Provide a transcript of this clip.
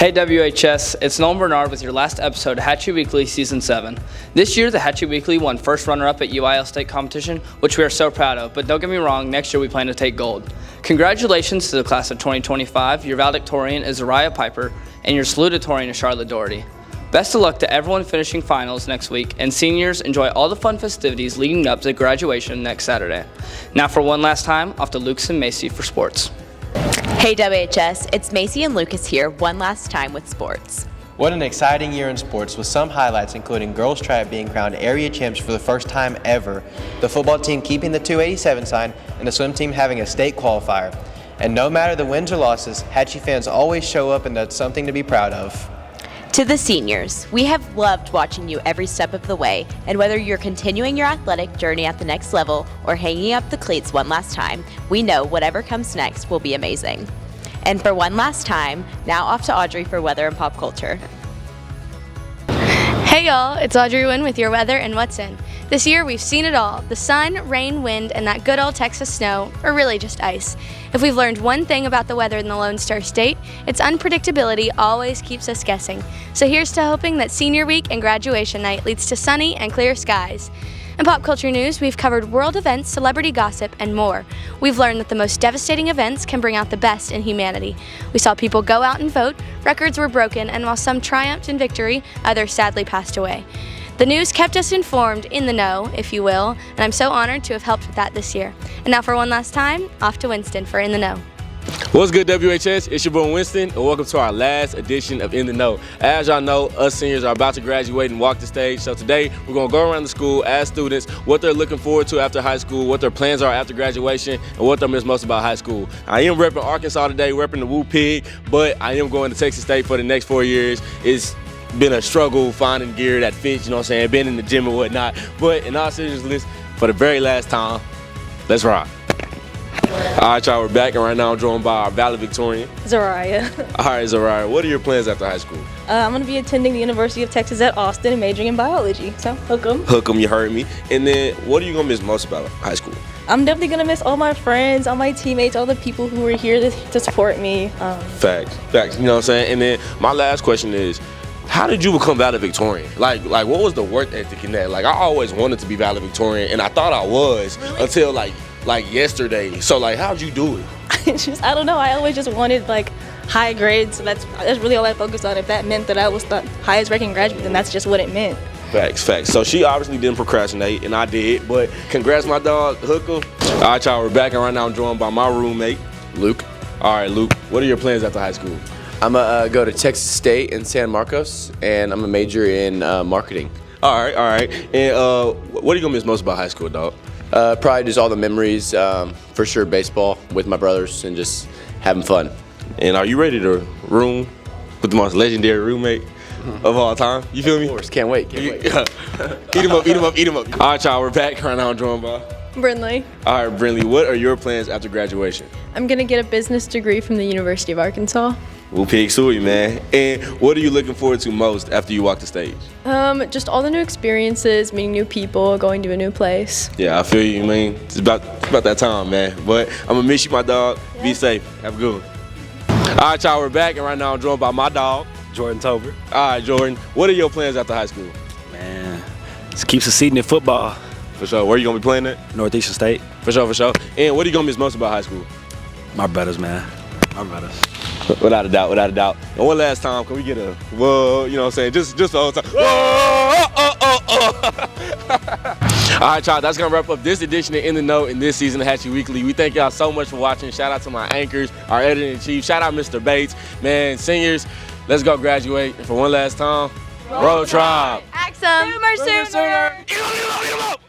Hey WHS, it's Nolan Bernard with your last episode of Hachie Weekly Season 7. This year, the Hachie Weekly won first runner-up at UIL State Competition, which we are so proud of, but don't get me wrong, next year we plan to take gold. Congratulations to the class of 2025, your valedictorian is Zariah Piper, and your salutatorian is Charlotte Doherty. Best of luck to everyone finishing finals next week, and seniors, enjoy all the fun festivities leading up to graduation next Saturday. Now for one last time, off to Lucas and Macy for sports. Hey WHS, it's Macy and Lucas here one last time with sports. What an exciting year in sports with some highlights including girls track being crowned area champs for the first time ever, the football team keeping the 287 sign, and the swim team having a state qualifier. And no matter the wins or losses, Hachie fans always show up, and that's something to be proud of. To the seniors, we have loved watching you every step of the way, and whether you're continuing your athletic journey at the next level or hanging up the cleats one last time, we know whatever comes next will be amazing. And for one last time, now off to Audrey for weather and pop culture. Hey y'all, it's Audrey Wynn with your weather and what's in. This year we've seen it all, the sun, rain, wind, and that good old Texas snow, or really just ice. If we've learned one thing about the weather in the Lone Star State, its unpredictability always keeps us guessing. So here's to hoping that senior week and graduation night leads to sunny and clear skies. In pop culture news, we've covered world events, celebrity gossip, and more. We've learned that the most devastating events can bring out the best in humanity. We saw people go out and vote, records were broken, and while some triumphed in victory, others sadly passed away. The news kept us informed, in the know, if you will, and I'm so honored to have helped with that this year. And now for one last time, off to Winston for In the Know. What's good, WHS? It's your boy Winston, and welcome to our last edition of In the Know. As y'all know, us seniors are about to graduate and walk the stage, so today we're going to go around the school, ask students what they're looking forward to after high school, what their plans are after graduation, and what they miss most about high school. I am repping Arkansas today, repping the Woo Pig, but I am going to Texas State for the next 4 years. It's been a struggle finding gear that fits, you know what I'm saying, been in the gym and whatnot, but in all seriousness, for the very last time, let's rock. All right, y'all, we're back, and right now I'm joined by our valedictorian, Zariah. All right, Zariah, what are your plans after high school? I'm going to be attending the University of Texas at Austin and majoring in biology, so hook 'em. Hook 'em, you heard me. And then, what are you going to miss most about high school? I'm definitely going to miss all my friends, all my teammates, all the people who were here to support me. Facts, you know what I'm saying? And then, my last question is, how did you become valedictorian? Like what was the work ethic in that? Like, I always wanted to be valedictorian, and I thought I was until, like yesterday. So, like, how'd you do it? I don't know. I always just wanted, high grades, so that's really all I focused on. If that meant that I was the highest ranking graduate, then that's just what it meant. Facts. So she obviously didn't procrastinate, and I did, but congrats, my dog, Hooker. All right, y'all, we're back, and right now I'm joined by my roommate, Luke. All right, Luke, what are your plans after high school? I'm going to go to Texas State in San Marcos, and I'm a major in marketing. All right. And what are you going to miss most about high school, dog? Probably just all the memories, for sure baseball with my brothers and just having fun. And are you ready to room with the most legendary roommate of all time? You feel me? Of course, can't wait. Eat him up. All right, y'all, we're back. Right now I'm joined by Brinley. All right, Brinley, what are your plans after graduation? I'm going to get a business degree from the University of Arkansas. Woo Pig Suey, man. And what are you looking forward to most after you walk the stage? Just all the new experiences, meeting new people, going to a new place. Yeah, I feel you, man. It's about that time, man. But I'm going to miss you, my dog. Yeah. Be safe. Have a good one. All right, y'all, we're back, and right now I'm joined by my dog, Jordan Tober. All right, Jordan, what are your plans after high school? Man, just keep succeeding in football. For sure. Where are you going to be playing at? Northeastern State. For sure. And what are you going to miss most about high school? My brothers, man. My brothers. Without a doubt. And one last time, can we get a whoa, you know what I'm saying? Just the whole time. Whoa, All right, y'all, that's going to wrap up this edition of In the Know in this season of Hachie Weekly. We thank y'all so much for watching. Shout out to my anchors, our editor-in-chief. Shout out Mr. Bates. Man, seniors, let's go graduate. And for one last time, Roll Tribe. Axum. Sooner. Get 'em up.